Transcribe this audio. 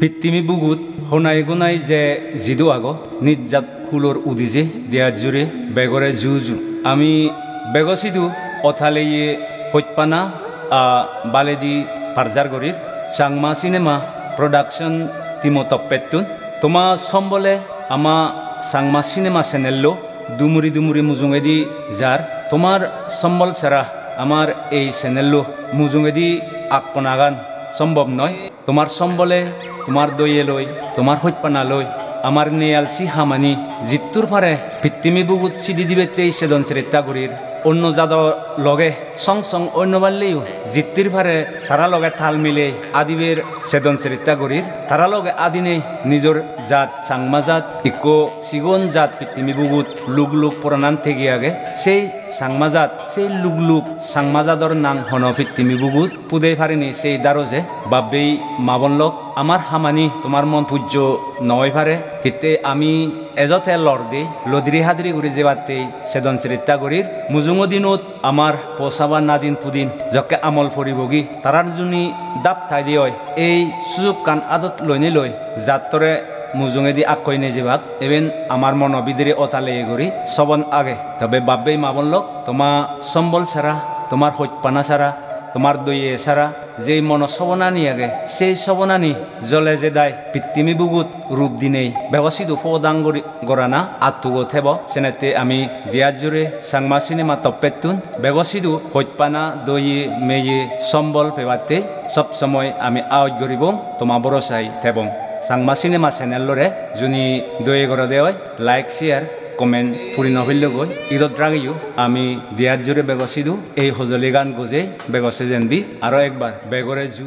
Pitimi bugut honai gunai je jidu ago nijat hulor udije dia jure begore juju ami begosidu othaleye hotpana baledi parjar gorir sangma cinema production timo toppetun toma sombole ama sangma cinema channello dumuri mujungedi jar tomar sombol sara amar ei channello mujungedi akkonagan সম্ভব নয় তোমার সম্বলে তোমার দইয়ে লই তোমার হইপানা লই আমার নেয়ালসি হামানি জিত্তুর পারে পিত্তিমি বুগুত সিদি দিবে তেই সেদন সেরেত্তা করির অন্য জাদ লগে সং অন্য বাড়লেও জিত্তির পারে তারা লগে তাল মিলে আদিবের সেদন সেরেত্তা করির তারা লগে আদিনে নিজের জাত সাংমা জাত ইকো সিগন জাত পিত্তিমি বুগুত লুক পুরানান থেকে আগে সেই সাংমাজাত সেই লুক সাংমাজাদর নাং হন পিত্তিমি বুগুত পুদে ফারেনি সেই দারো যে বাব্বেই মাবনলক আমার হামানি তোমার মন পূজ্য নয় ফারে হিতে আমি এজতে লর্দে লদিরি হাদিরি গুড়ি যে বাতে সেদন চিরিত্তা করির মুজুঙো দিনত আমার পোসাবা নাদিন পুদিন যকে আমল ফরিবগি তারার জুনি দাপ ঠাই দিয়ে এই সুযোগ কান আদত লইনি লই যাত্তরে মুজুঙেদি আকই নেজিবাক এবেন আমার মন বিদিরে অতালে গড়ি সবন আগে তবে বাব্বেই মাবনলক তোমা সম্বল সারা তোমার হইপানা সারা তোমার দইয়ে সারা যেই মন সবনানি আগে সেই সবনানি জলে যে দায় পিত্তিমি বুগুত রূপ দিনেই ব্যবসিত ফদাঙ্গরি গড়ানা আত্মগো থেব সেনেতে আমি দিয়ার জোরে সাংমা সিনেমা তপ্পেতুন ব্যবসিত হইপানা দইয়ে মেয়ে সম্বল পেবাতে সব সময় আমি আওয়াজ গরিব তোমা বরসাই থেবং সাংমা সিনেমা চ্যানেলরে যদি দয়ে গড় দেওয় লাইক শেয়ার কমেন্ট পুরি নভিল্য গই ঈদত রাগিও আমি দিয়ার জোরে বেগসিদু এই হজলি গান গজে বেগসে যেন দি আরো একবার বেগরে জু